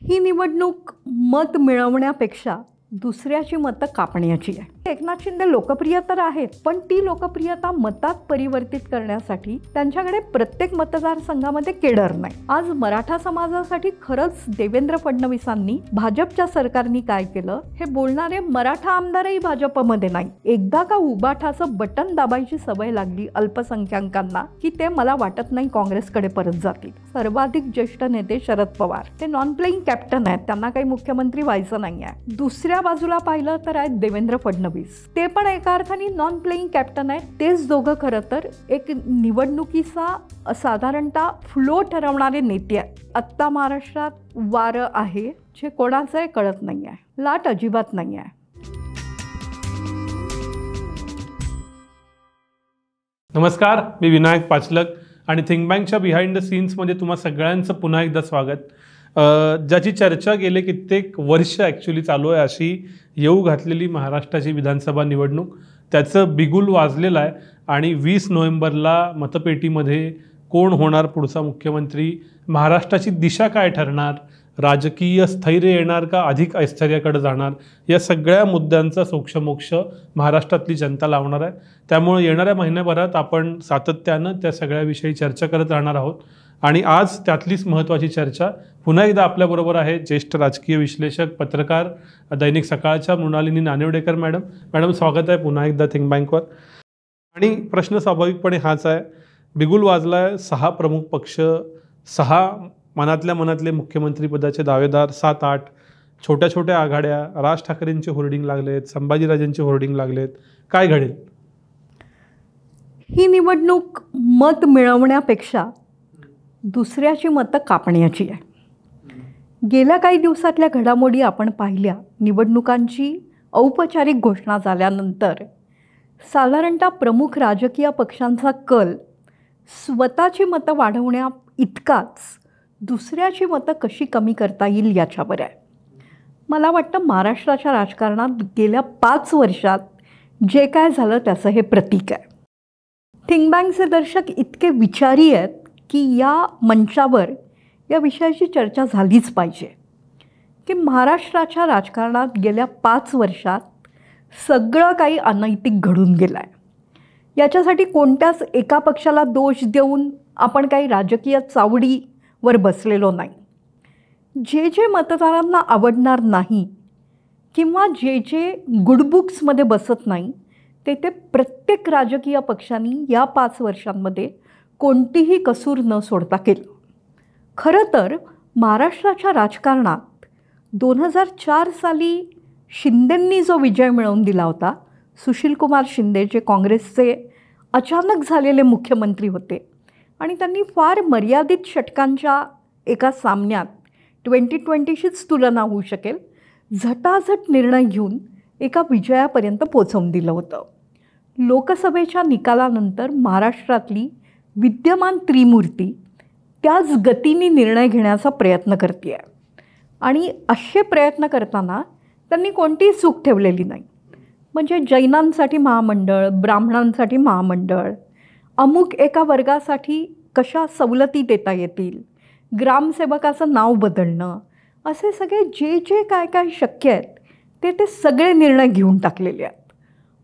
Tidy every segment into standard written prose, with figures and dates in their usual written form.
ही निवडणूक मत मिळवण्यापेक्षा दुसऱ्याची मतं कापण्याची आहे. एकनाथ शिंदे लोकप्रिय तर आहेत, पण ती लोकप्रियता मतात परिवर्तित करण्यासाठी त्यांच्याकडे प्रत्येक मतदारसंघामध्ये केडर नाही. आज मराठा समाजासाठी खरंच देवेंद्र फडणवीसांनी भाजपच्या सरकारने काय केलं हे बोलणारे मराठा आमदारही भाजपमध्ये नाही. एकदा का उबाठाचं बटन दाबायची सवय लागली अल्पसंख्याकांना की ते मला वाटत नाही काँग्रेसकडे परत जातील. सर्वाधिक ज्येष्ठ नेते शरद पवार ते नॉन प्लेइंग कॅप्टन आहेत, त्यांना काही मुख्यमंत्री व्हायचं नाही आहे. दुसऱ्या बाजूला पाहिलं तर आहेत देवेंद्र फडणवीस, ते पण एका अर्थाने नॉन प्लेइंग कॅप्टन आहेत. तेच दोघं खरं तर एक निवडणुकीचा साधारणतः फ्लो ठरवणारे नेते आहेत. आत्ता महाराष्ट्रात वारं आहे जे कोणाचं आहे कळत नाही आहे, लाट अजिबात नाही आहे. नमस्कार, मी विनायक पाचलक आणि थिंक बँकच्या बिहाइंड द सीन्समध्ये तुम्हा सगळ्यांचं पुन्हा एकदा स्वागत. ज्याची चर्चा गेले कित्येक वर्ष ॲक्च्युली चालू आहे अशी येऊ घातलेली महाराष्ट्राची विधानसभा निवडणूक, त्याचं बिगुल वाजलेलं आहे. आणि 20 नोव्हेंबरला मतपेटीमध्ये कोण होणार पुढचा मुख्यमंत्री, महाराष्ट्राची दिशा काय ठरणार, राजकीय स्थैर्य येणार का अधिक ऐश्वर्याकडे जाणार, या सगळ्या मुद्द्यांचा सोक्षमोक्ष महाराष्ट्रातली जनता लावणार आहे. त्यामुळे येणाऱ्या महिन्याभरात आपण सातत्यानं त्या सगळ्याविषयी चर्चा करत राहणार आहोत. आणि आज त्यातलीच महत्त्वाची चर्चा पुन्हा एकदा आपल्याबरोबर आहे ज्येष्ठ राजकीय विश्लेषक, पत्रकार, दैनिक सकाळच्या मृणालिनी नानिवडेकर मॅडम स्वागत आहे पुन्हा एकदा थिंक बँकवर. आणि प्रश्न स्वाभाविकपणे हाच आहे, बिगुल वाजला आहे. 6 प्रमुख पक्ष, 6 मनातले मुख्यमंत्रीपदाचे दावेदार, 7-8 छोट्या छोट्या आघाड्या, राज ठाकरेंचे होर्डिंग लागलेत, संभाजीराजेंचे होर्डिंग लागलेत. काय घडेल? ही निवडणूक मत मिळवण्यापेक्षा दुसऱ्याची मतं कापण्याची आहे. गेल्या काही दिवसातल्या घडामोडी आपण पाहिल्या. निवडणुकांची औपचारिक घोषणा झाल्यानंतर साधारणतः प्रमुख राजकीय पक्षांचा कल स्वतःची मतं वाढवण्या इतकाच दुसऱ्याची मतं कशी कमी करता येईल याच्यावर आहे. मला वाटतं महाराष्ट्राच्या राजकारणात गेल्या 5 वर्षात जे काय झालं त्याचं हे प्रतीक आहे. थिंक बँकचे दर्शक इतके विचारी आहेत की या मंचावर या विषयाची चर्चा झालीच पाहिजे की महाराष्ट्राच्या राजकारणात गेल्या 5 वर्षात सगळं काही अनैतिक घडून गेलं आहे. याच्यासाठी कोणत्याच एका पक्षाला दोष देऊन आपण काही राजकीय चावडीवर बसलेलो नाही. जे जे मतदारांना आवडणार नाही किंवा जे जे गुडबुक्समध्ये बसत नाही ते प्रत्येक राजकीय पक्षांनी या 5 वर्षांमध्ये कोणतीही कसूर न सोडता केलं. खरं तर महाराष्ट्राच्या राजकारणात 2004 साली शिंदेंनी जो विजय मिळवून दिला होता, सुशीलकुमार शिंदे जे काँग्रेसचे अचानक झालेले मुख्यमंत्री होते आणि त्यांनी फार मर्यादित षटकांच्या एका सामन्यात 2020शीच तुलना होऊ शकेल झटाझट निर्णय घेऊन एका विजयापर्यंत पोचवून दिलं होतं. लोकसभेच्या निकालानंतर महाराष्ट्रातली विद्यमान त्रिमूर्ती त्याच गतीने निर्णय घेण्याचा प्रयत्न करते आहे. आणि असे प्रयत्न करताना त्यांनी कोणतीही चूक ठेवलेली नाही. म्हणजे जैनांसाठी महामंडळ, ब्राह्मणांसाठी महामंडळ, अमुक एका वर्गासाठी कशा सवलती देता येतील, ग्रामसेवकाचं नाव बदलणं, असे सगळे जे जे काय काय शक्य आहेत ते सगळे निर्णय घेऊन टाकलेले आहेत.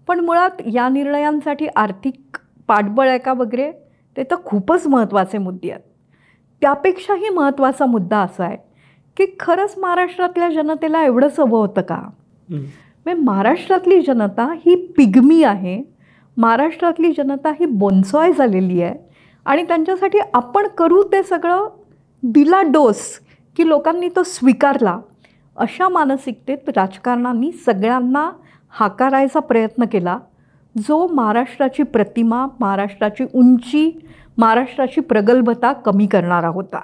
पण मुळात या निर्णयांसाठी आर्थिक पाठबळ आहे का वगैरे ते तर खूपच महत्त्वाचे मुद्दे आहेत. त्यापेक्षाही महत्त्वाचा मुद्दा असा आहे की खरंच महाराष्ट्रातल्या जनतेला एवढंच हवं होतं का? म्हणजे महाराष्ट्रातली जनता ही पिगमी आहे, महाराष्ट्रातली जनता ही बोन्सॉय झालेली आहे आणि त्यांच्यासाठी आपण करू ते सगळं दिला डोस की लोकांनी तो स्वीकारला, अशा मानसिकतेत राजकारणांनी सगळ्यांना हाकारायचा प्रयत्न केला जो महाराष्ट्राची प्रतिमा, महाराष्ट्राची उंची, महाराष्ट्राची प्रगल्भता कमी करणारा होता.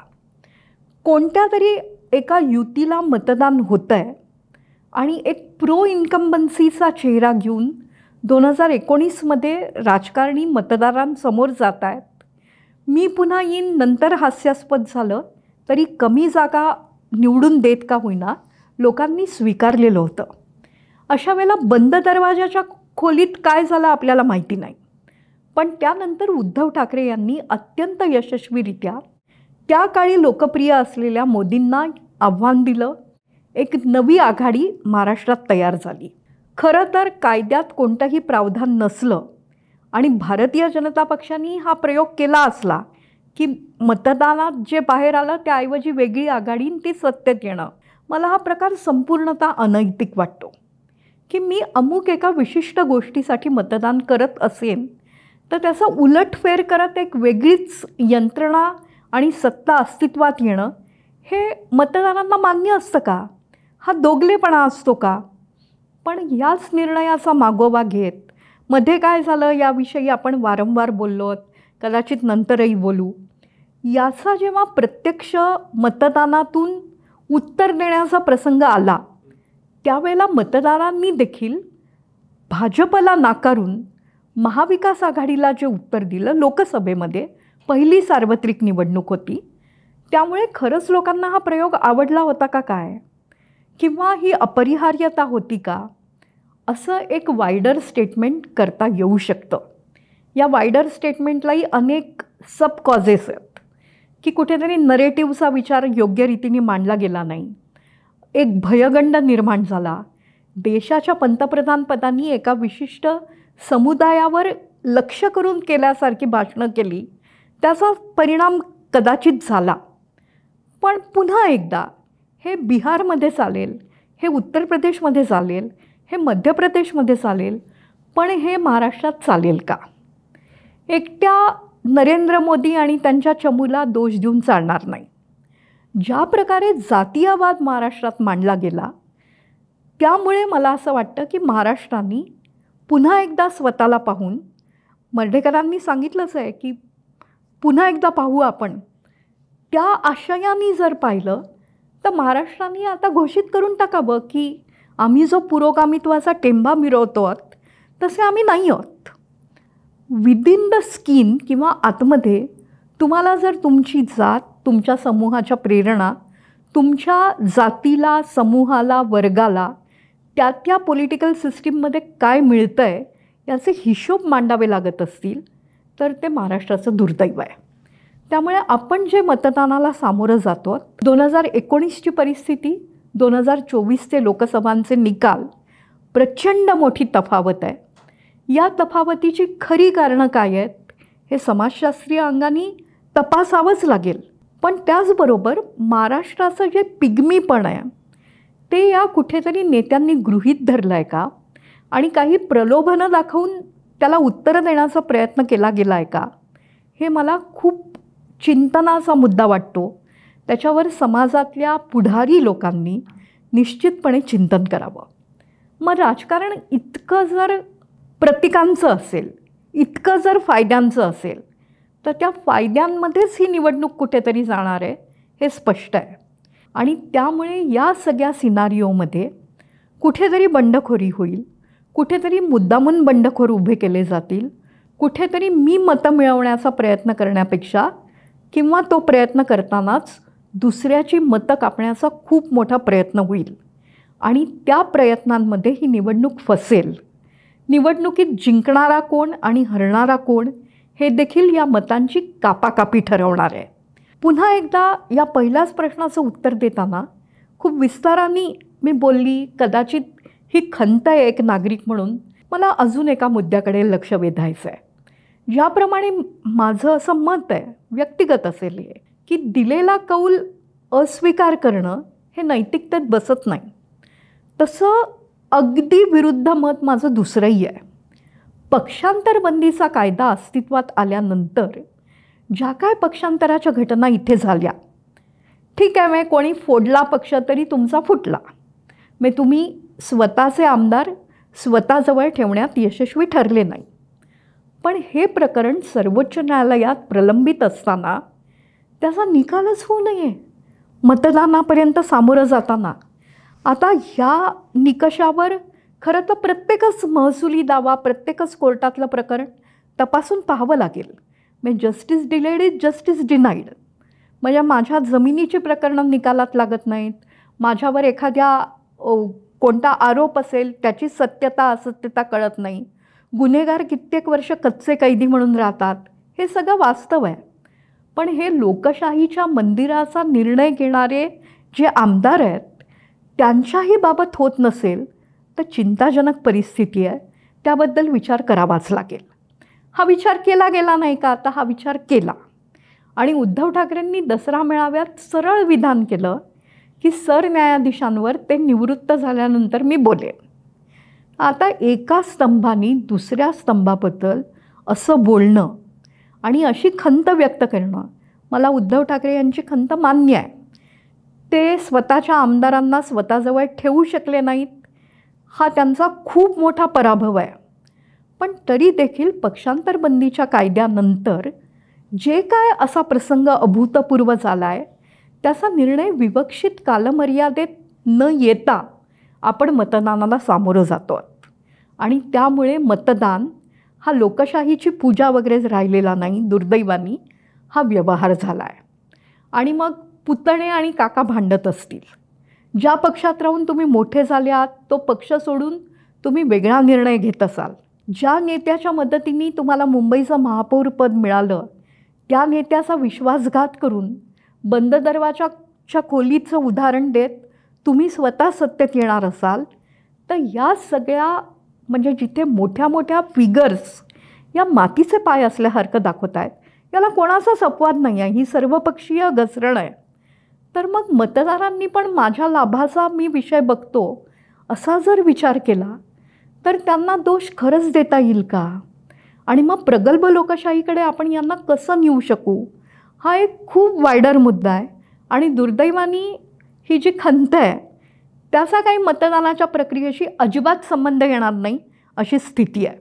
कोणत्या तरी एका युतीला मतदान होतं आहे आणि एक प्रो इन्कम्बन्सीचा चेहरा घेऊन 2019मध्ये राजकारणी मतदारांसमोर जात आहेत. मी पुन्हा येईन नंतर हास्यास्पद झालं तरी कमी जागा निवडून देत का होईना लोकांनी स्वीकारलेलं होतं. अशा वेळेला बंद दरवाजाच्या खोलीत काय झालं आपल्याला माहिती नाही. पण त्यानंतर उद्धव ठाकरे यांनी अत्यंत यशस्वीरित्या त्या काळी लोकप्रिय असलेल्या मोदींना आव्हान दिलं. एक नवी आघाडी महाराष्ट्रात तयार झाली. खरं तर कायद्यात कोणतंही प्रावधान नसलं आणि भारतीय जनता पक्षाने हा प्रयोग केला असला की मतदानात जे बाहेर आलं त्याऐवजी वेगळी आघाडी ती सत्तेत येणं, मला हा प्रकार संपूर्णतः अनैतिक वाटतो. की मी अमुक एका विशिष्ट गोष्टीसाठी मतदान करत असेन तर त्याचा उलटफेर करत एक वेगळीच यंत्रणा आणि सत्ता अस्तित्वात येणं हे मतदारांना मान्य असतं का? हा दोगलेपणा असतो का? पण याच निर्णयाचा मागोवा घेत मध्ये काय झालं याविषयी आपण वारंवार बोललोत, कदाचित नंतरही बोलू. याचा जेव्हा प्रत्यक्ष मतदानातून उत्तर देण्याचा प्रसंग आला त्यावेळेला मतदारांनी देखील भाजपला नाकारून महाविकास आघाडीला जे उत्तर दिलं, लोकसभेमध्ये पहिली सार्वत्रिक निवडणूक होती, त्यामुळे खरंच लोकांना हा प्रयोग आवडला होता का काय, किंवा ही अपरिहार्यता होती का, असं एक वायडर स्टेटमेंट करता येऊ शकतं. या वायडर स्टेटमेंटलाही अनेक सब कॉजेस आहेत की कुठेतरी नरेटिव्हचा विचार योग्य रीतीने मांडला गेला नाही, एक भयगंड निर्माण झाला, देशाच्या पंतप्रधानपदांनी एका विशिष्ट समुदायावर लक्ष करून केल्यासारखी भाषणं केली, त्याचा परिणाम कदाचित झाला. पण पुन्हा एकदा हे बिहारमध्ये चालेल, हे उत्तर प्रदेशमध्ये चालेल, हे मध्य प्रदेशमध्ये चालेल, पण हे महाराष्ट्रात चालेल का? एकट्या नरेंद्र मोदी आणि त्यांच्या चमूला दोष देऊन चालणार नाही. ज्या प्रकारे जातीयवाद महाराष्ट्रात मांडला गेला त्यामुळे मला असं वाटतं की महाराष्ट्राने पुन्हा एकदा स्वतःला पाहून, मर्ढेकरांनी सांगितलंच आहे की पुन्हा एकदा पाहू आपण, त्या आशयाने जर पाहिलं तर महाराष्ट्राने आता घोषित करून टाकावं की आम्ही जो पुरोगामित्वाचा टेंबा मिरवतो आहोत तसे आम्ही नाही आहोत. विदिन द स्किन किंवा आतमध्ये तुम्हाला जर तुमची जात, तुमच्या समूहाच्या प्रेरणा, तुमच्या जातीला, समूहाला, वर्गाला त्या त्या पॉलिटिकल सिस्टीममध्ये काय मिळतं आहे याचे हिशोब मांडावे लागत असतील तर ते महाराष्ट्राचं दुर्दैव आहे. त्यामुळे आपण जे मतदानाला सामोरं जातो, 2019ची परिस्थिती, 2024चे लोकसभांचे निकाल, प्रचंड मोठी तफावत आहे. या तफावतीची खरी कारणं काय आहेत हे समाजशास्त्रीय अंगाने तपासावंच लागेल. पण त्याचबरोबर महाराष्ट्राचं जे पिगमीपण आहे ते या कुठेतरी नेत्यांनी गृहीत धरलं आहे का आणि काही प्रलोभनं दाखवून त्याला उत्तरं देण्याचा प्रयत्न केला गेला आहे का, हे मला खूप चिंतनाचा मुद्दा वाटतो. त्याच्यावर समाजातल्या पुढारी लोकांनी निश्चितपणे चिंतन करावं. मग राजकारण इतकं जर प्रतिकांचं असेल, इतकं जर फायद्यांचं असेल तर त्या फायद्यांमध्येच ही निवडणूक कुठेतरी जाणार आहे हे स्पष्ट आहे. आणि त्यामुळे या सगळ्या सिनारिओमध्ये कुठेतरी बंडखोरी होईल, कुठेतरी मुद्दामून बंडखोर उभे केले जातील, कुठेतरी मी मतं मिळवण्याचा प्रयत्न करण्यापेक्षा किंवा तो प्रयत्न करतानाच दुसऱ्याची मतं कापण्याचा खूप मोठा प्रयत्न होईल आणि त्या प्रयत्नांमध्ये ही निवडणूक फसेल. निवडणुकीत जिंकणारा कोण आणि हरणारा कोण हे देखील या मतांची कापाकापी ठरवणार आहे. पुन्हा एकदा या पहिल्याच प्रश्नाचं उत्तर देताना खूप विस्ताराने मी बोलली, कदाचित ही खंत आहे एक नागरिक म्हणून. मला अजून एका मुद्द्याकडे लक्ष वेधायचं आहे. ज्याप्रमाणे माझं असं मत आहे, व्यक्तिगत असेल हे, की दिलेला कौल अस्वीकार करणं हे नैतिकतेत बसत नाही, तसं अगदी विरुद्ध मत माझं दुसरंही आहे. पक्षांतरबंदीचा कायदा अस्तित्वात आल्यानंतर ज्या काय पक्षांतराच्या घटना इथे झाल्या, ठीक आहे, मग कोणी फोडला पक्ष तरी तुमचा फुटला, मग तुम्ही स्वतःचे आमदार स्वतःजवळ ठेवण्यात यशस्वी ठरले नाही. पण हे प्रकरण सर्वोच्च न्यायालयात प्रलंबित असताना त्याचा निकालच होऊ नये मतदानापर्यंत सामोरं जाताना. आता ह्या निकषावर खरं तर प्रत्येकच महसुली दावा, प्रत्येकच कोर्टातलं प्रकरण तपासून पाहावं लागेल. म्हणजे justice delayed is justice denied. म्हणजे माझ्या जमिनीची प्रकरणं निकालात लागत नाहीत, माझ्यावर एखाद्या कोणता आरोप असेल त्याची सत्यता असत्यता कळत नाही, गुन्हेगार कित्येक वर्ष कच्चे कैदी म्हणून राहतात, हे सगळं वास्तव आहे. पण हे लोकशाहीच्या मंदिराचा निर्णय घेणारे जे आमदार आहेत त्यांच्याही बाबत होत नसेल तर चिंताजनक परिस्थिती आहे, त्याबद्दल विचार करावाच लागेल. हा विचार केला गेला नाही का? आता हा विचार केला आणि उद्धव ठाकरेंनी दसरा मेळाव्यात सरळ विधान केलं की सरन्यायाधीशांवर ते निवृत्त झाल्यानंतर मी बोलेन. आता एका स्तंभाने दुसऱ्या स्तंभाबद्दल असं बोलणं आणि अशी खंत व्यक्त करणं, मला उद्धव ठाकरे यांची खंत मान्य आहे. ते स्वतःच्या आमदारांना स्वतःजवळ ठेवू शकले नाहीत, हा त्यांचा खूप मोठा पराभव आहे. पण तरी देखील पक्षांतर बंदीच्या कायद्यानंतर जे काय असा प्रसंग अभूतपूर्व झाला आहे त्याचा निर्णय विवक्षित कालमर्यादेत न येता आपण मतदानाला सामोरं जातो आणि त्यामुळे मतदान हा लोकशाहीची पूजा वगैरे राहिलेला नाही, दुर्दैवानी हा व्यवहार झाला आहे. आणि मग पुतणे आणि काका भांडत असतील. ज्या पक्षात राहून तुम्ही मोठे झाले आहात तो पक्ष सोडून तुम्ही वेगळा निर्णय घेत असाल. ज्या नेत्याच्या मदतीने तुम्हाला मुंबईचं महापौरपद मिळालं त्या नेत्याचा विश्वासघात करून बंद दरवाजाच्या खोलीचं उदाहरण देत तुम्ही स्वतः सत्तेत येणार असाल तर या सगळ्या म्हणजे जिथे मोठ्या मोठ्या फिगर्स या मातीचे पाय असल्यासारखं दाखवत आहेत, याला कोणाचाच अपवाद नाही आहे, ही सर्वपक्षीय घसरण आहे. तर मग मतदारांनी पण माझ्या लाभाचा मी विषय बघतो असा जर विचार केला तर त्यांना दोष खरंच देता येईल का? आणि मग प्रगल्भ लोकशाहीकडे आपण यांना कसं नेऊ शकू, हा एक खूप वायडर मुद्दा आहे. आणि दुर्दैवानी ही जी खंत आहे त्याचा काही मतदानाच्या प्रक्रियेशी अजिबात संबंध येणार नाही अशी स्थिती आहे.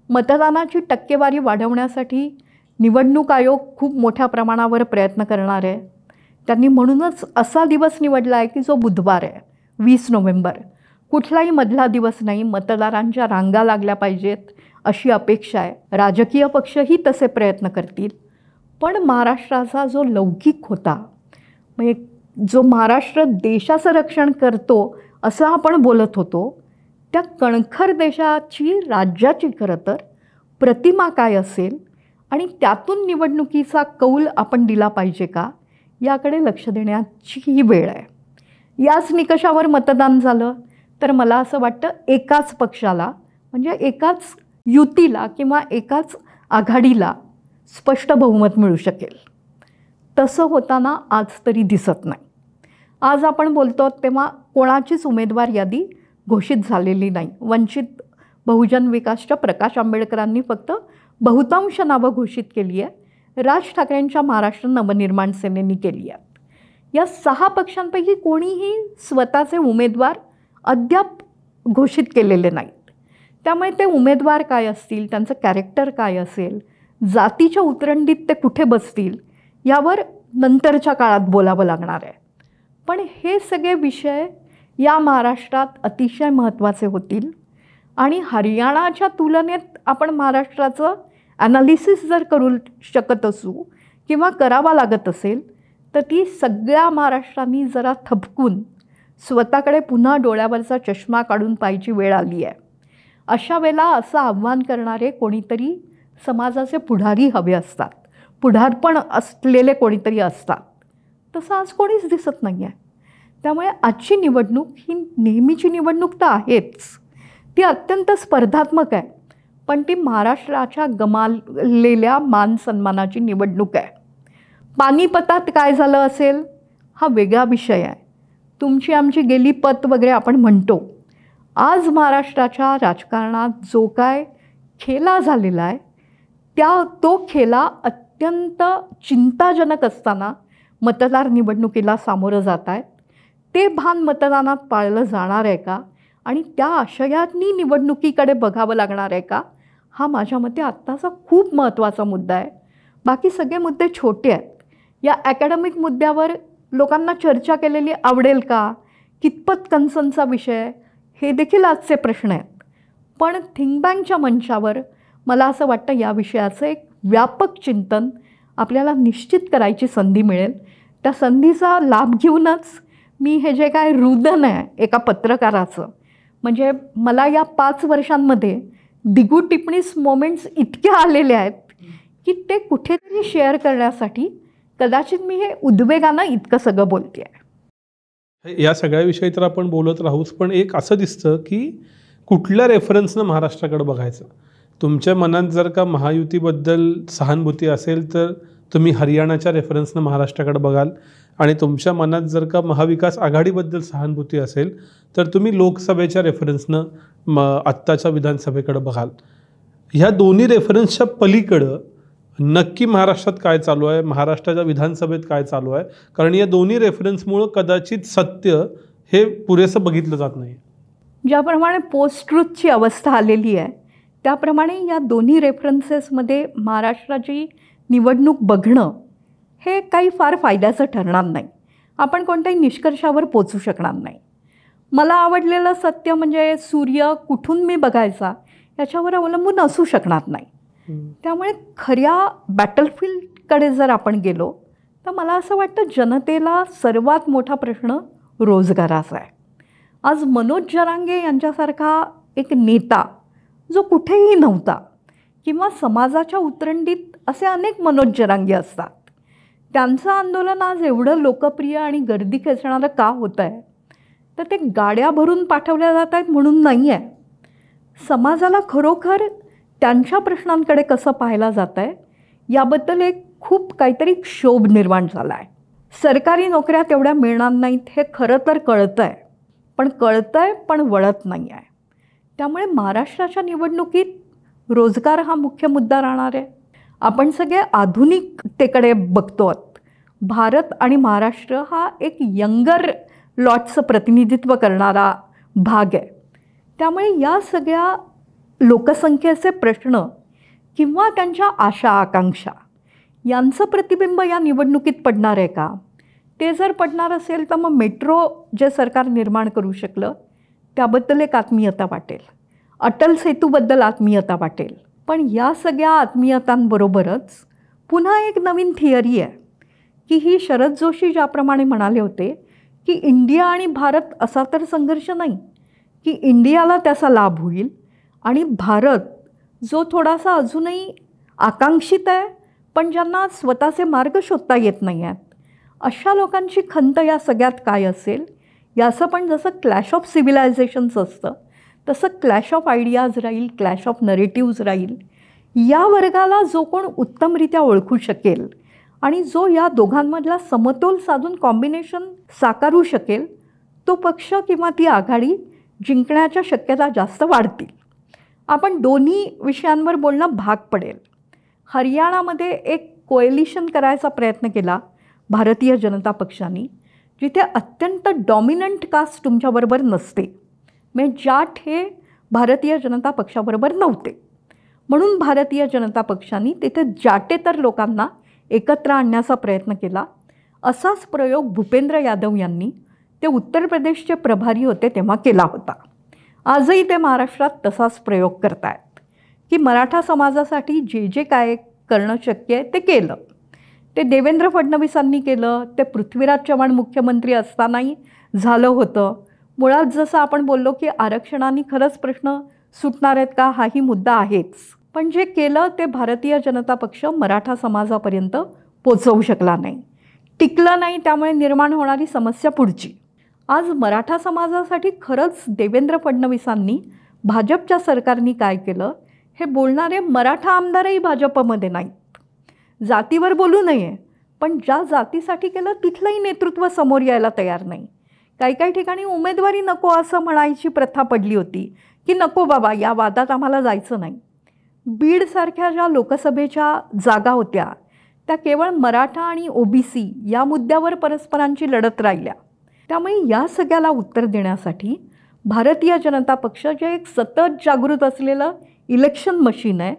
मतदानाची टक्केवारी वाढवण्यासाठी निवडणूक आयोग खूप मोठ्या प्रमाणावर प्रयत्न करणार आहे. त्यांनी म्हणूनच असा दिवस निवडला आहे की जो बुधवार आहे, 20 नोव्हेंबर. कुठलाही मधला दिवस नाही, मतदारांच्या रांगा लागल्या पाहिजेत अशी अपेक्षा आहे. राजकीय पक्षही तसे प्रयत्न करतील. पण महाराष्ट्राचा जो लौकिक होता, म्हणजे जो महाराष्ट्र देशाचं रक्षण करतो असं आपण बोलत होतो, त्या कणखर देशाची राज्याची खरं तर प्रतिमा काय असेल आणि त्यातून निवडणुकीचा कौल आपण दिला पाहिजे का याकडे लक्ष देण्याची ही वेळ आहे. याच निकषावर मतदान झालं तर मला असं वाटतं एकाच पक्षाला म्हणजे एकाच युतीला किंवा एकाच आघाडीला स्पष्ट बहुमत मिळू शकेल. तसं होताना आज तरी दिसत नाही. आज आपण बोलतो तेव्हा कोणाचीच उमेदवार यादी घोषित झालेली नाही. वंचित बहुजन विकासच्या प्रकाश आंबेडकरांनी फक्त बहुतांश नावं घोषित केली आहे. राज ठाकरेंच्या महाराष्ट्र नवनिर्माण सेनेने केली आहे. या 6 पक्षांपैकी कोणीही स्वतःचे उमेदवार अद्याप घोषित केलेले नाहीत. त्यामुळे ते उमेदवार काय असतील, त्यांचं कॅरेक्टर काय असेल, जातीच्या उतरंडीत ते कुठे बसतील यावर नंतरच्या काळात बोलावं लागणार आहे. पण हे सगळे विषय या महाराष्ट्रात अतिशय महत्त्वाचे होतील आणि हरियाणाच्या तुलनेत आपण महाराष्ट्राचं ॲनालिसिस जर करू शकत असू किंवा करावा लागत असेल तर ती सगळ्या महाराष्ट्रांनी जरा थपकून स्वतःकडे पुन्हा डोळ्यावरचा चष्मा काढून पाहायची वेळ आली आहे. अशा वेळेला असं आव्हान करणारे कोणीतरी समाजाचे पुढारी हवे असतात, पुढारपण असलेले कोणीतरी असतात. तसं आज कोणीच दिसत नाही आहे. त्यामुळे आजची निवडणूक ही नेहमीची निवडणूक तर आहेच, ती अत्यंत स्पर्धात्मक आहे, पण ती महाराष्ट्राच्या गमावलेल्या मान सन्मानाची निवडणूक आहे. पानिपतात काय झालं असेल हा वेगळा विषय आहे. तुमची आमची गेली पत वगैरे आपण म्हणतो. आज महाराष्ट्राच्या राजकारणात जो काय खेला झालेला आहे तो खेला अत्यंत चिंताजनक असताना मतदार निवडणुकीला सामोरं जात आहेत. ते भान मतदानात पाळलं जाणार आहे का आणि त्या आशयानी निवडणुकीकडे बघावं लागणार आहे का, हा माझ्या मते आत्ताचा खूप महत्त्वाचा मुद्दा आहे. बाकी सगळे मुद्दे छोटे आहेत. या ॲकॅडमिक मुद्द्यावर लोकांना चर्चा केलेली आवडेल का, कितपत कन्सर्नचा विषय आहे, हे देखील आजचे प्रश्न आहेत. पण थिंक बँकच्या मंचावर मला असं वाटतं या विषयाचं एक व्यापक चिंतन आपल्याला निश्चित करायची संधी मिळेल. त्या संधीचा लाभ घेऊनच मी हे जे काय रुदन आहे एका पत्रकाराचं, म्हणजे मला या 5 वर्षांमध्ये दिगू टिप्पणीस मोमेंट्स इतक्या आलेल्या आहेत की ते कुठेतरी शेअर करण्यासाठी कदाचित मी हे उद्वेगानं इतकं सगळं बोलते आहे. या सगळ्याविषयी तर आपण बोलत राहूच, पण एक असं दिसतं की कुठल्या रेफरन्सनं महाराष्ट्राकडे बघायचं. तुमच्या मनात जर का महायुतीबद्दल सहानुभूती असेल तर तुम्ही हरियाणाच्या रेफरन्सनं महाराष्ट्राकडे बघाल, आणि तुमच्या मनात जर का महाविकास आघाडीबद्दल सहानुभूती असेल तर तुम्ही लोकसभेच्या रेफरन्सनं आत्ताच्या विधानसभेकडे बघाल. ह्या दोन्ही रेफरन्सच्या पलीकडं नक्की महाराष्ट्रात काय चालू आहे, महाराष्ट्राच्या विधानसभेत काय चालू आहे, कारण या दोन्ही रेफरन्समुळं कदाचित सत्य हे पुरेसं बघितलं जात नाही. ज्याप्रमाणे पोस्ट ट्रूथची अवस्था आलेली आहे त्याप्रमाणे या दोन्ही रेफरन्सेसमध्ये महाराष्ट्राची निवडणूक बघणं हे काही फार फायद्याचं ठरणार नाही. आपण कोणत्याही निष्कर्षावर पोचू शकणार नाही. मला आवडलेलं सत्य म्हणजे सूर्य कुठून मी बघायचा याच्यावर अवलंबून असू शकणार नाही. त्यामुळे खऱ्या बॅटलफील्डकडे जर आपण गेलो तर मला असं वाटतं जनतेला सर्वात मोठा प्रश्न रोजगाराचा आहे. आज मनोज जरांगे यांच्यासारखा एक नेता जो कुठेही नव्हता, किंवा समाजाच्या उतरंडीत असे अनेक मनोज जरांगे असतात, त्यांचं आंदोलन आज एवढं लोकप्रिय आणि गर्दी खेचणारं का होतं आहे तर ते गाड्या भरून पाठवल्या जात आहेत म्हणून नाही आहे. समाजाला खरोखर त्यांच्या प्रश्नांकडे कसं पाहायला जातं आहे याबद्दल एक खूप काहीतरी क्षोभ निर्माण झाला आहे. सरकारी नोकऱ्या तेवढ्या मिळणार नाहीत हे खरं तर कळतं आहे, पण वळत नाही आहे. त्यामुळे महाराष्ट्राच्या निवडणुकीत रोजगार हा मुख्य मुद्दा राहणार आहे. आपण सगळे आधुनिकतेकडे बघतो आहोत. भारत आणि महाराष्ट्र हा एक यंगर लॉटचं प्रतिनिधित्व करणारा भाग आहे. त्यामुळे या सगळ्या लोकसंख्येचे प्रश्न किंवा त्यांच्या आशा आकांक्षा यांचं प्रतिबिंब या निवडणुकीत पडणार आहे का? ते जर पडणार असेल तर मग मेट्रो जे सरकार निर्माण करू शकलं त्याबद्दल एक आत्मीयता वाटेल, अटल सेतूबद्दल आत्मीयता वाटेल. पण या सगळ्या आत्मीयतांबरोबरच पुन्हा एक नवीन थिअरी आहे की ही शरद जोशी ज्याप्रमाणे म्हणाले होते की इंडिया आणि भारत असा तर संघर्ष नाही, की इंडियाला त्याचा लाभ होईल आणि भारत जो थोडासा अजूनही आकांक्षित आहे पण ज्यांना स्वतःचे मार्ग शोधता येत नाही आहेत अशा लोकांची खंत या सगळ्यात काय असेल याचं पण जसं क्लॅश ऑफ सिव्हिलायझेशन्स असतं तसं क्लॅश ऑफ आयडियाज राहील, क्लॅश ऑफ नरेटिव्ज राहील. या वर्गाला जो कोण उत्तमरित्या ओळखू शकेल आणि जो या दोघांमधला समतोल साधून कॉम्बिनेशन साकारू शकेल तो पक्ष किंवा ती आघाडी जिंकण्याच्या शक्यता जास्त वाढतील. आपण दोन्ही विषयांवर बोलणं भाग पडेल. हरियाणामध्ये एक कोएलिशन करायचा प्रयत्न केला भारतीय जनता पक्षाने, जिथे अत्यंत डॉमिनंट कास्ट तुमच्याबरोबर नसते, म्हणजे जाट हे भारतीय जनता पक्षाबरोबर नव्हते, म्हणून भारतीय जनता पक्षाने तिथे जाटेतर लोकांना एकत्र आणण्याचा प्रयत्न केला. असाच प्रयोग भूपेंद्र यादव यांनी, ते उत्तर प्रदेशचे प्रभारी होते तेव्हा, केला होता. आजही ते महाराष्ट्रात तसाच प्रयोग करत आहेत की मराठा समाजासाठी जे जे काय करणं शक्य आहे ते केलं. ते देवेंद्र फडणवीसांनी केलं, ते पृथ्वीराज चव्हाण मुख्यमंत्री असतानाही झालं होतं. मुळात जसं आपण बोललो की आरक्षणाने खरंच प्रश्न सुटणार आहेत का हाही मुद्दा आहेच, पण जे केलं ते भारतीय जनता पक्ष मराठा समाजापर्यंत पोचवू शकला नाही, टिकलं नाही. त्यामुळे निर्माण होणारी समस्या पुढची. आज मराठा समाजासाठी खरंच देवेंद्र फडणवीसांनी, भाजपच्या सरकारने काय केलं हे बोलणारे मराठा आमदारही भाजपमध्ये नाहीत. जातीवर बोलू नये, पण ज्या जातीसाठी केलं तिथलंही नेतृत्व समोर यायला तयार नाही. काही ठिकाणी उमेदवारी नको असं म्हणायची प्रथा पडली होती की नको बाबा या वादात आम्हाला जायचं नाही. बीडसारख्या ज्या लोकसभेच्या जागा होत्या त्या केवळ मराठा आणि OBC या मुद्द्यावर परस्परांची लढत राहिल्या. त्यामुळे या सगळ्याला उत्तर देण्यासाठी भारतीय जनता पक्ष जे एक सतत जागृत असलेलं इलेक्शन मशीन आहे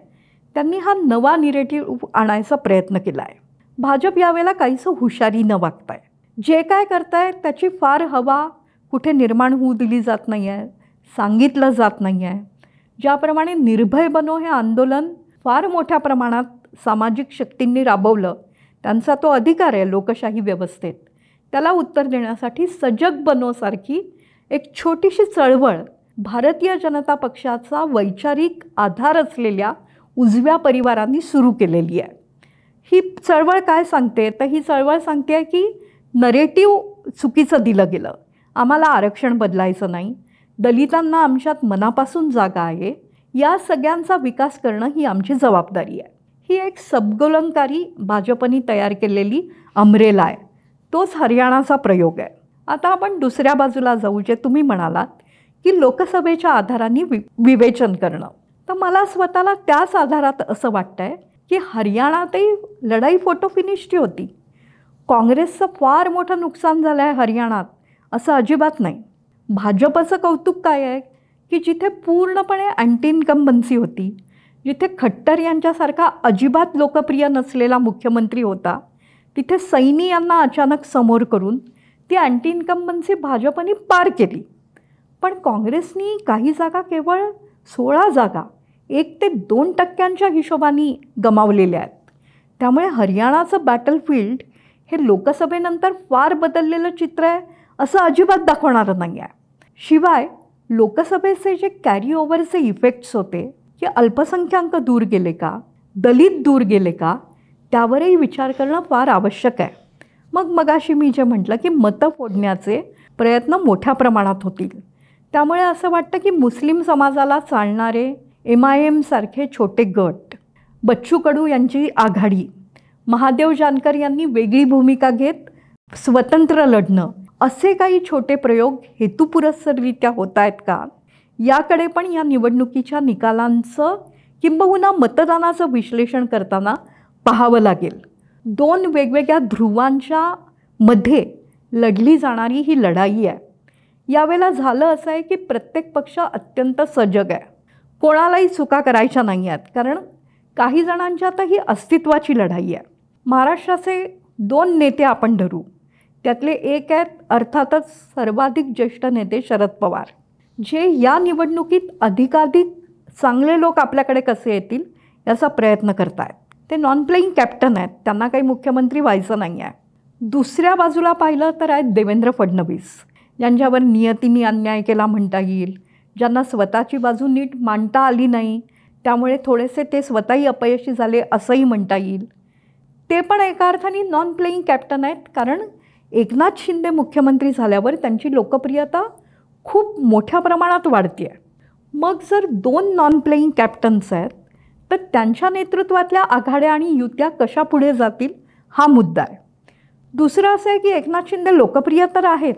त्यांनी हा नवा निरेटिव्ह आणायचा प्रयत्न केला आहे. भाजप यावेळेला काहीसं हुशारीनं वागत आहे. जे काय करताय त्याची फार हवा कुठे निर्माण होऊ दिली जात नाही आहे, सांगितलं जात नाही आहे. ज्याप्रमाणे निर्भय बनो हे आंदोलन फार मोठ्या प्रमाणात सामाजिक शक्तींनी राबवलं, त्यांचा तो अधिकार आहे लोकशाही व्यवस्थेत, त्याला उत्तर देण्यासाठी सजग बनोसारखी एक छोटीशी चळवळ भारतीय जनता पक्षाचा वैचारिक आधार असलेल्या उजव्या परिवारांनी सुरू केलेली आहे. ही चळवळ काय सांगते तर ही चळवळ सांगते आहे की नरेटिव्ह चुकीचं दिलं गेलं, आम्हाला आरक्षण बदलायचं नाही, दलितांना आमच्यात मनापासून जागा आहे, या सगळ्यांचा विकास करणं ही आमची जबाबदारी आहे. ही एक सबगोलंकारी भाजपनी तयार केलेली अमरेला आहे. तोच हरियाणाचा प्रयोग आहे. आता आपण दुसऱ्या बाजूला जाऊ, जे तुम्ही म्हणालात की लोकसभेच्या आधाराने विवेचन करणं. तर मला स्वतःला त्याच आधारात असं वाटतं आहे की हरियाणातही लढाई फोटो फिनिशची होती. काँग्रेसचं फार मोठं नुकसान झालं आहे हरियाणात असं अजिबात नाही. भाजपचं कौतुक काय आहे की जिथे पूर्णपणे अँटी इन्कम्बन्सी होती, जिथे खट्टर यांच्यासारखा अजिबात लोकप्रिय नसलेला मुख्यमंत्री होता, तिथे सैनी यांना अचानक समोर करून ती अँटी इन्कम्बन्सी भाजपने पार केली. पण काँग्रेसनी काही जागा, केवळ 16 जागा 1 ते 2% हिशोबाने गमावलेल्या आहेत. त्यामुळे हरियाणाचं बॅटलफील्ड हे लोकसभेनंतर फार बदललेलं चित्र आहे असं अजिबात दाखवणारं नाही आहे. शिवाय लोकसभेचे जे कॅरी ओव्हरचे इफेक्ट्स होते की अल्पसंख्याक दूर गेले का, दलित दूर गेले का, त्यावरही विचार करणं फार आवश्यक आहे. मगाशी मी जे म्हटलं की मतं फोडण्याचे प्रयत्न मोठ्या प्रमाणात होतील. त्यामुळे असं वाटतं की मुस्लिम समाजाला चालणारे MIM सारखे छोटे गट, बच्चू कडू यांची आघाडी, महादेव जानकर यांनी वेगळी भूमिका घेत स्वतंत्र लढणं, असे काही छोटे प्रयोग हेतुपुरस्सररित्या होत आहेत का, याकडे पण या निवडणुकीच्या निकालांचं किंबहुना मतदानाचं विश्लेषण करताना पाहावं लागेल. 2 वेगवेगळ्या ध्रुवांच्या मध्ये लढली जाणारी ही लढाई आहे. यावेळेला झालं असं आहे की प्रत्येक पक्ष अत्यंत सजग आहे. कोणालाही चुका करायच्या नाही आहेत, कारण काही जणांच्यातही अस्तित्वाची लढाई आहे. महाराष्ट्राचे 2 नेते आपण धरू. त्यातले एक आहेत अर्थातच सर्वाधिक ज्येष्ठ नेते शरद पवार, जे या निवडणुकीत अधिकाधिक चांगले लोक आपल्याकडे कसे येतील याचा प्रयत्न करत आहेत. ते नॉन प्लेईंग कॅप्टन आहेत, त्यांना काही मुख्यमंत्री व्हायचं नाही आहे. दुसऱ्या बाजूला पाहिलं तर आहेत देवेंद्र फडणवीस, ज्यांच्यावर नियतीने अन्याय केला म्हणता येईल, ज्यांना स्वतःची बाजू नीट मांडता आली नाही, त्यामुळे थोडेसे ते स्वतःही अपयशी झाले असंही म्हणता येईल. ते पण एका अर्थाने नॉन प्लेईंग कॅप्टन आहेत, कारण एकनाथ शिंदे मुख्यमंत्री झाल्यावर त्यांची लोकप्रियता खूप मोठ्या प्रमाणात वाढते आहे. मग जर 2 नॉन प्लेईंग कॅप्टन्स आहेत तर त्यांच्या नेतृत्वातल्या आघाड्या आणि युत्या कशा पुढे जातील हा मुद्दा आहे. दुसरं असं आहे की एकनाथ शिंदे लोकप्रिय तर आहेत,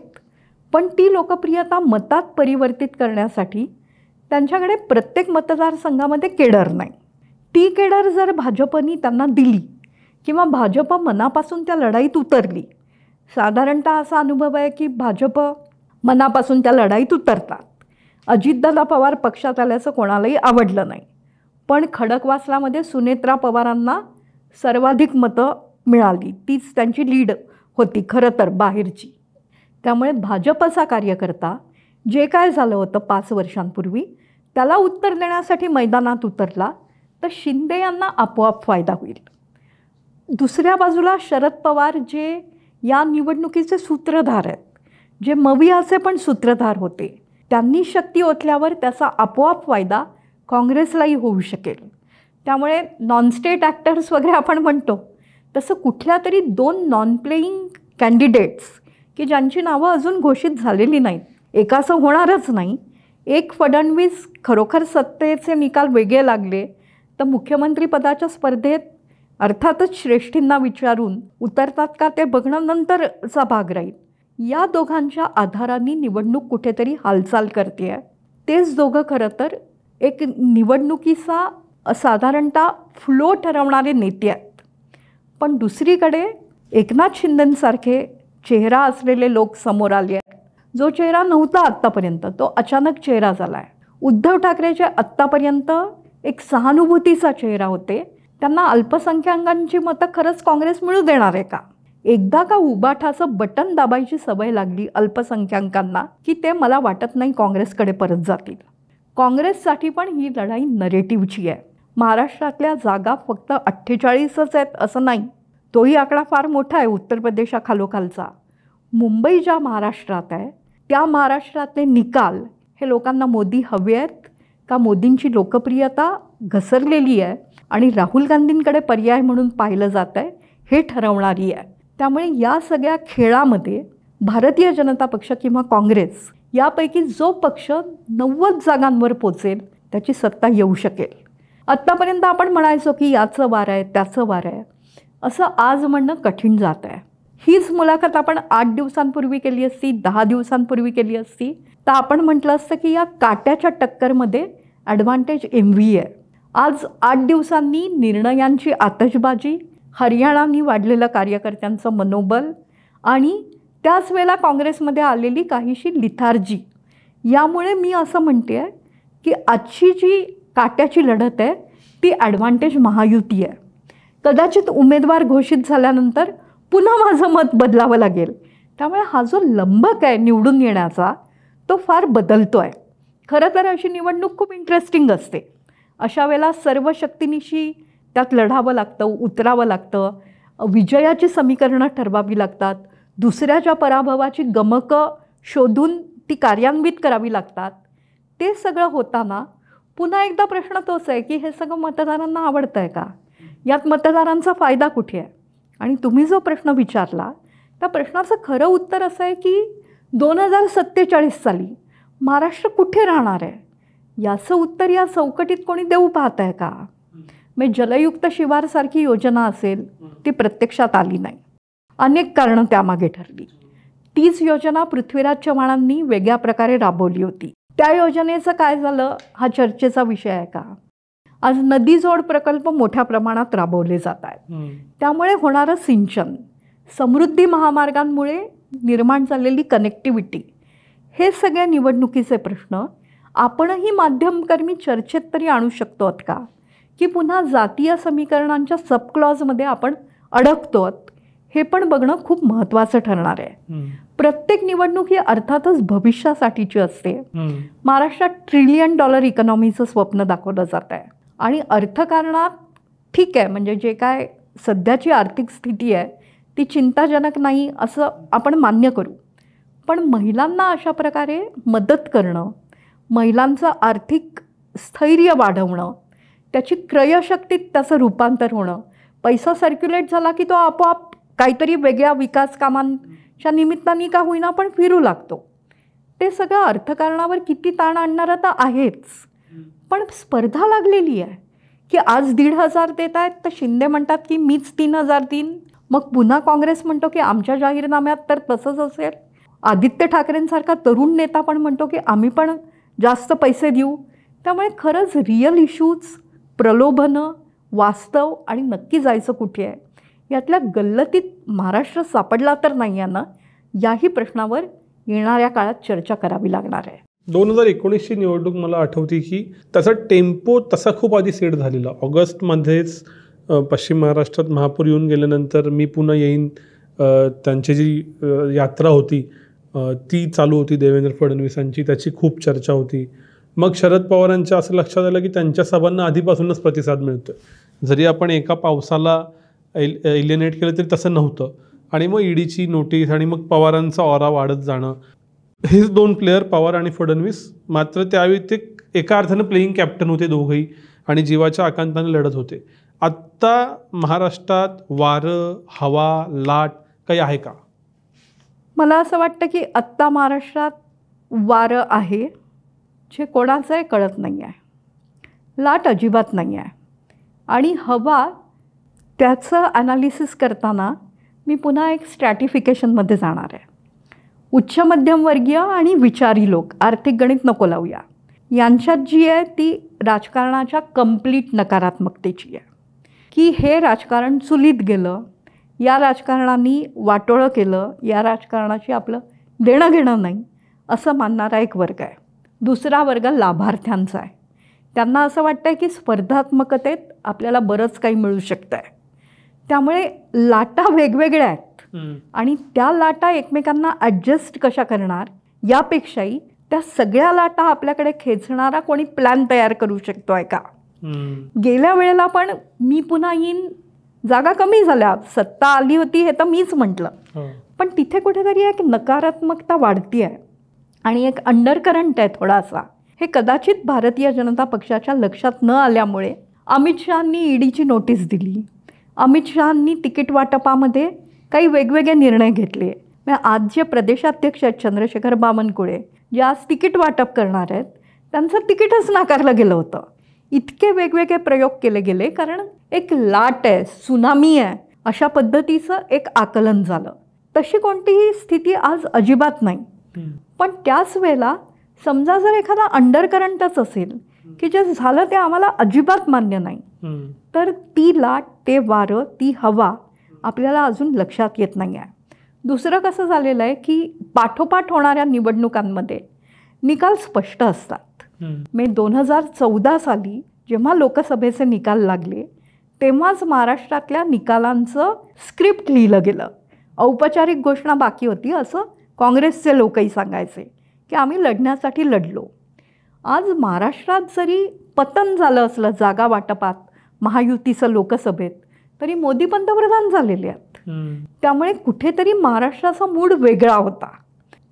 पण ती लोकप्रियता मतात परिवर्तित करण्यासाठी त्यांच्याकडे प्रत्येक मतदारसंघामध्ये केडर नाही. ती केडर जर भाजपनी त्यांना दिली किंवा भाजप मनापासून त्या लढाईत उतरली, साधारणतः असा अनुभव आहे की भाजप मनापासून त्या लढाईत उतरतात. अजितदादा पवार पक्षात आल्याचं कोणालाही आवडलं नाही, पण खडकवासलामध्ये सुनेत्रा पवारांना सर्वाधिक मतं मिळाली. तीच त्यांची लीड होती खरं तर बाहेरची. त्यामुळे भाजपचा कार्यकर्ता जे काय झालं होतं 5 वर्षांपूर्वी त्याला उत्तर देण्यासाठी मैदानात उतरला तर शिंदे यांना आपोआप फायदा होईल. दुसऱ्या बाजूला शरद पवार जे या निवडणुकीचे सूत्रधार आहेत, जे मवियाचे पण सूत्रधार होते, त्यांनी शक्ती ओतल्यावर त्याचा आपोआप फायदा काँग्रेसलाही होऊ शकेल. त्यामुळे नॉनस्टेट ॲक्टर्स वगैरे आपण म्हणतो तसं कुठल्या तरी 2 नॉन प्लेईंग कॅन्डिडेट्स की ज्यांची नावं अजून घोषित झालेली नाहीत, एकाचं होणारच नाही. एक फडणवीस खरोखर सत्तेचे निकाल वेगळे लागले तर मुख्यमंत्रीपदाच्या स्पर्धेत अर्थातच श्रेष्ठींना विचारून उतरतात का ते बघणं नंतरचा भाग राहील. या दोघांच्या आधाराने निवडणूक कुठेतरी हालचाल करते आहे. तेच दोघं खरं तर एक निवडणुकीचा साधारणतः फ्लो ठरवणारे नेते आहेत. पण दुसरीकडे एकनाथ शिंदेंसारखे चेहरा असलेले लोक समोर आले आहेत. जो चेहरा नव्हता आत्तापर्यंत तो अचानक चेहरा झाला आहे. उद्धव ठाकरेचे आत्तापर्यंत एक सहानुभूतीचा चेहरा होते, त्यांना अल्पसंख्याकांची मतं खरंच काँग्रेस मिळू देणार आहे का? एकदा का उबाठाचं बटन दाबायची सवय लागली अल्पसंख्याकांना की ते मला वाटत नाही काँग्रेसकडे परत जातील. काँग्रेससाठी पण ही लढाई नरेटिव्हची आहे. महाराष्ट्रातल्या जागा फक्त 48च आहेत असं नाही, तोही आकडा फार मोठा आहे उत्तर प्रदेशाखालोखालचा. मुंबई ज्या महाराष्ट्रात आहे त्या महाराष्ट्रातले निकाल हे लोकांना मोदी हवे आहेत का मोदींची लोकप्रियता घसरलेली आहे आणि राहुल गांधींकडे पर्याय म्हणून पाहिलं जात आहे हे ठरवणारी आहे. त्यामुळे या सगळ्या खेळामध्ये भारतीय जनता पक्ष किंवा काँग्रेस यापैकी जो पक्ष 90 जागांवर पोचेल त्याची सत्ता येऊ शकेल. आत्तापर्यंत आपण म्हणायचो की याचं वारं आहे त्याचं वारं आहे, असं आज म्हणणं कठीण जात आहे. हीच मुलाखत आपण 8 दिवसांपूर्वी केली असती, 10 दिवसांपूर्वी केली असती तर आपण म्हटलं असतं की या काट्याच्या टक्करमध्ये ॲडव्हान्टेज MV आहे. आज 8 दिवसांनी निर्णयांची आतषबाजी, हरियाणानी वाढलेलं कार्यकर्त्यांचं मनोबल आणि त्याच वेळेला काँग्रेसमध्ये आलेली काहीशी लिथार्जी, यामुळे मी असं म्हणते आहे की आजची जी काट्याची लढत आहे ती ॲडव्हान्टेज महायुती आहे. कदाचित उमेदवार घोषित झाल्यानंतर पुन्हा माझं मत बदलावं लागेल. त्यामुळे हा जो लंबक आहे निवडून येण्याचा तो फार बदलतो आहे. खरं तर अशी निवडणूक खूप इंटरेस्टिंग असते. अशा वेळेला सर्व शक्तीनिशी त्यात लढावं लागतं, उतरावं लागतं, विजयाची समीकरणं ठरवावी लागतात, दुसऱ्याच्या पराभवाची गमकं शोधून ती कार्यान्वित करावी लागतात. ते सगळं होताना पुन्हा एकदा प्रश्न तोच आहे की हे सगळं मतदारांना आवडतं आहे का, यात मतदारांचा फायदा कुठे आहे. आणि तुम्ही जो प्रश्न विचारला त्या प्रश्नाचं खरं उत्तर असं आहे की 2047 साली महाराष्ट्र कुठे राहणार आहे याचं उत्तर या चौकटीत कोणी देऊ पाहत आहे का. म्हणजे जलयुक्त शिवारसारखी योजना असेल ती प्रत्यक्षात आली नाही, अनेक कारणं त्यामागे ठरली. तीच योजना पृथ्वीराज चव्हाणांनी वेगळ्या प्रकारे राबवली होती. त्या योजनेचं काय झालं हा चर्चेचा विषय आहे का. आज नदी जोड प्रकल्प मोठ्या प्रमाणात राबवले जात आहेत. त्यामुळे होणारं सिंचन, समृद्धी महामार्गांमुळे निर्माण झालेली कनेक्टिव्हिटी, हे सगळे निवडणुकीचे प्रश्न आपणही माध्यमकर्मी चर्चेत तरी आणू शकतो आहोत का, की पुन्हा जातीय समीकरणांच्या सबक्लॉजमध्ये आपण अडकतो, हे पण बघणं खूप महत्त्वाचं ठरणार आहे. प्रत्येक निवडणूक ही अर्थातच भविष्यासाठीची असते. महाराष्ट्रात $1 ट्रिलियन इकॉनॉमीचं स्वप्न दाखवलं जात आहे आणि अर्थकारणात ठीक आहे, म्हणजे जे काय सध्याची आर्थिक स्थिती आहे ती चिंताजनक नाही असं आपण मान्य करू. पण महिलांना अशा प्रकारे मदत करणं, महिलांचं आर्थिक स्थैर्य वाढवणं, त्याची क्रयशक्तीत त्याचं रूपांतर होणं, पैसा सर्क्युलेट झाला की तो आपोआप काहीतरी वेगळ्या विकास कामांच्या निमित्ताने का होईना पण फिरू लागतो. ते सगळं अर्थकारणावर किती ताण आणणारं तर आहेच. पण स्पर्धा लागलेली आहे की आज 1,500 देत आहेत तर शिंदे म्हणतात की मीच 3,000 देईन. मग पुन्हा काँग्रेस म्हणतो की आमच्या जाहीरनाम्यात तर तसंच असेल. आदित्य ठाकरेंसारखा तरुण नेता पण म्हणतो की आम्ही पण जास्त पैसे देऊ. त्यामुळे खरंच रिअल इश्यूज, प्रलोभनं, वास्तव आणि नक्की जायचं कुठे आहे यातल्या गल्लतीत महाराष्ट्र सापडला तर नाही आहे ना, याही प्रश्नावर येणाऱ्या काळात चर्चा करावी लागणार आहे. 2019ची निवडणूक मला आठवते की त्याचा टेम्पो तसा खूप आधी सेट झालेला. ऑगस्टमध्येच पश्चिम महाराष्ट्रात महापूर येऊन गेल्यानंतर मी पुन्हा येईन, त्यांची जी यात्रा होती ती चालू होती देवेंद्र फडणवीसांची, त्याची खूप चर्चा होती. मग शरद पवारांच्या असं लक्षात आलं की त्यांच्या सभांना आधीपासूनच प्रतिसाद मिळतो. जरी आपण एका पावसाला एलिनेट केलं तरी तसं नव्हतं. आणि मग ईडीची नोटीस आणि मग पवारांचा ऑरा वाढत जाणं. हेच 2 प्लेयर पवार आणि फडणवीस, मात्र त्यावेळी ते एका अर्थानं प्लेईंग कॅप्टन होते दोघंही आणि जीवाच्या आकांताने लढत होते. आत्ता महाराष्ट्रात वारं, हवा, लाट काही आहे का? मला असं वाटतं की आत्ता महाराष्ट्रात वारं आहे, जे कोणाचं आहे कळत नाही आहे. लाट अजिबात नाही आहे. आणि हवा त्याचं ॲनालिसिस करताना मी पुन्हा एक स्ट्रॅटिफिकेशनमध्ये जाणार आहे. उच्च मध्यमवर्गीय आणि विचारी लोक, आर्थिक गणित नको लावूया, यांच्यात जी आहे ती राजकारणाच्या कंप्लीट नकारात्मकतेची आहे. की हे राजकारण चुलीत गेलं, या राजकारणाने वाटोळं केलं, या राजकारणाशी आपलं देणं घेणं नाही असं मानणारा एक वर्ग आहे. दुसरा वर्ग लाभार्थ्यांचा आहे. त्यांना असं वाटतं आहे की स्पर्धात्मकतेत आपल्याला बरंच काही मिळू शकतं आहे. त्यामुळे लाटा वेगवेगळ्या आहेत आणि त्या लाटा एकमेकांना ॲडजस्ट कशा करणार यापेक्षाही त्या सगळ्या लाटा आपल्याकडे खेचणारा कोणी प्लॅन तयार करू शकतो आहे का. गेल्या वेळेला पण मी पुन्हा येईन, जागा कमी झाल्या, सत्ता आली होती हे तर मीच म्हटलं, पण तिथे कुठेतरी एक नकारात्मकता वाढती आहे आणि एक अंडरकरंट आहे थोडासा. हे कदाचित भारतीय जनता पक्षाच्या लक्षात न आल्यामुळे अमित शहांनी ईडीची नोटीस दिली, अमित शहांनी तिकीट वाटपामध्ये काही वेगवेगळे निर्णय घेतले म्हणजे आज जे प्रदेशाध्यक्ष आहेत चंद्रशेखर बावनकुळे, जे आज तिकीट वाटप करणार आहेत, त्यांचं तिकीटच नाकारलं गेलं होतं. इतके वेगवेगळे प्रयोग केले गेले, कारण एक लाट आहे, सुनामी आहे, अशा पद्धतीचं एक आकलन झालं. तशी कोणतीही स्थिती आज अजिबात नाही. पण त्याच वेळेला समजा जर एखादा अंडरकरंटच असेल की जे झालं ते आम्हाला अजिबात मान्य नाही, तर ती लाट, ते वारं, ती हवा आपल्याला अजून लक्षात येत नाही आहे. दुसरं कसं झालेलं आहे की पाठोपाठ होणाऱ्या निवडणुकांमध्ये निकाल स्पष्ट असतात. 2014 साली जेव्हा लोकसभेचे निकाल लागले तेव्हाच महाराष्ट्रातल्या निकालांचं स्क्रिप्ट लिहिलं गेलं. औपचारिक घोषणा बाकी होती असं काँग्रेसचे लोकही सांगायचे की आम्ही लढण्यासाठी लढलो. आज महाराष्ट्रात जरी पतन झालं असलं जागा वाटपात महायुतीचं लोकसभेत, तरी मोदी पंतप्रधान झालेले आहेत. त्यामुळे कुठेतरी महाराष्ट्राचा मूड वेगळा होता.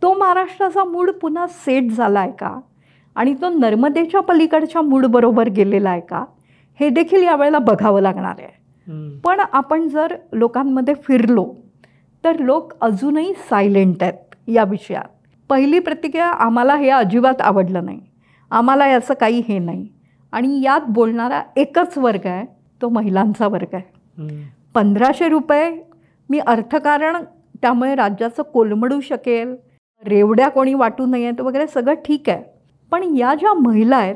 तो महाराष्ट्राचा मूड पुन्हा सेट झाला आहे का आणि तो नर्मदेच्या पलीकडच्या मूडबरोबर गेलेला आहे का, हे देखील यावेळेला बघावं लागणार आहे. पण आपण जर लोकांमध्ये फिरलो तर लोक अजूनही सायलेंट आहेत या विषयात. पहिली प्रतिक्रिया, आम्हाला हे अजिबात आवडलं नाही, आम्हाला याचं काही हे नाही. आणि यात बोलणारा एकच वर्ग आहे, तो महिलांचा वर्ग आहे. 1500 रुपये मी अर्थकारण त्यामुळे राज्याचं कोलमडू शकेल, रेवड्या कोणी वाटू नयेत वगैरे सगळं ठीक आहे. पण या ज्या महिला आहेत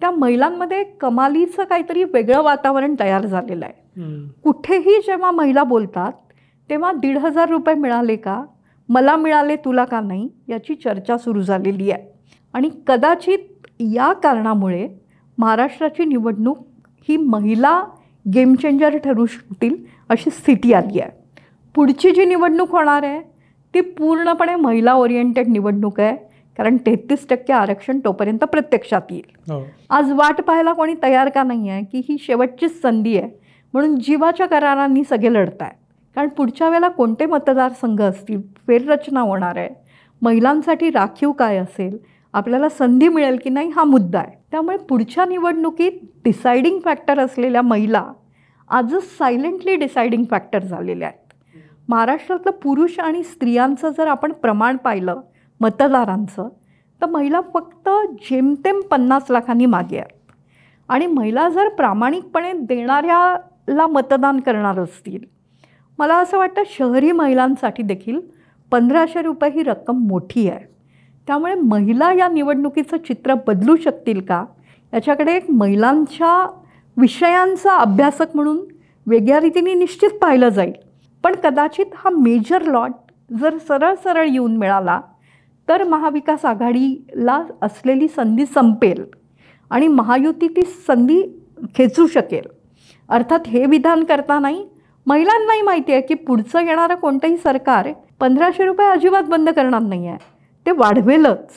त्या महिलांमध्ये कमालीचं काहीतरी वेगळं वातावरण तयार झालेलं आहे. कुठेही जेव्हा महिला बोलतात तेव्हा 1,500 रुपये मिळाले का, मला मिळाले तुला का नाही, याची चर्चा सुरू झालेली आहे. आणि कदाचित या कारणामुळे महाराष्ट्राची निवडणूक ही महिला गेम चेंजर ठरू शकतील अशी स्थिती आली आहे. पुढची जी निवडणूक होणार आहे ती पूर्णपणे महिला ओरिएंटेड निवडणूक आहे, कारण 33% आरक्षण तोपर्यंत प्रत्यक्षात येईल. आज वाट पाहायला कोणी तयार का नाही आहे की ही शेवटचीच संधी आहे म्हणून जीवाच्या करारांनी सगळे लढत आहेत. कारण पुढच्या वेळेला कोणते मतदारसंघ असतील, फेररचना होणार आहे, महिलांसाठी राखीव काय असेल, आपल्याला संधी मिळेल की नाही, हा मुद्दा आहे. त्यामुळे पुढच्या निवडणुकीत डिसायडिंग फॅक्टर असलेल्या महिला आजच सायलेंटली डिसायडिंग फॅक्टर झालेल्या आहेत. महाराष्ट्रातलं पुरुष आणि स्त्रियांचं जर आपण प्रमाण पाहिलं मतदारांचं, तर महिला फक्त जेमतेम 50 लाखांनी मागे आहेत. आणि महिला जर प्रामाणिकपणे देणाऱ्याला मतदान करणार असतील, मला असं वाटतं शहरी महिलांसाठी देखील 1500 रुपये ही रक्कम मोठी आहे. त्यामुळे महिला या निवडणुकीचं चित्र बदलू शकतील का, याच्याकडे एक महिलांच्या विषयांचा अभ्यासक म्हणून वेगळ्या रीतीने निश्चित पाहिलं जाईल. पण कदाचित हा मेजर लॉट जर सरळ सरळ येऊन मिळाला तर महाविकास आघाडीला असलेली संधी संपेल आणि महायुती ती संधी खेचू शकेल. अर्थात हे विधान करतानाही महिलांनाही माहिती आहे की पुढचं येणारं कोणतंही सरकार 1500 रुपये अजिबात बंद करणार नाही आहे, ते वाढवेलच.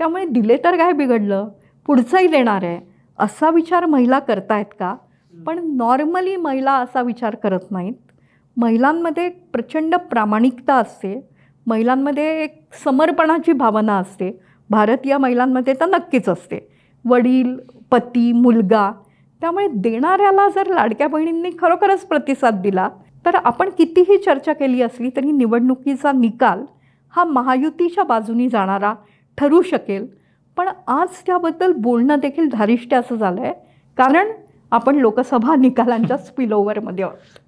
त्यामुळे दिले तर काय बिघडलं, पुढचंही देणार आहे असा विचार महिला करतायत का. पण नॉर्मली महिला असा विचार करत नाहीत. महिलांमध्ये एक प्रचंड प्रामाणिकता असते, महिलांमध्ये एक समर्पणाची भावना असते. भारतीय महिलांमध्ये तर नक्कीच असते, वडील, पती, मुलगा. त्यामुळे देणाऱ्याला जर लाडक्या बहिणींनी खरोखरच प्रतिसाद दिला तर आपण कितीही चर्चा केली असली तरी निवडणुकीचा निकाल हा महायुतीच्या बाजूनी जाणारा ठरू शकेल. पण आज त्याबद्दल बोलणं देखील धारिष्ट्याचं झालं आहे, कारण आपण लोकसभा निकालांच्या स्पिलओव्हरमध्ये आहोत.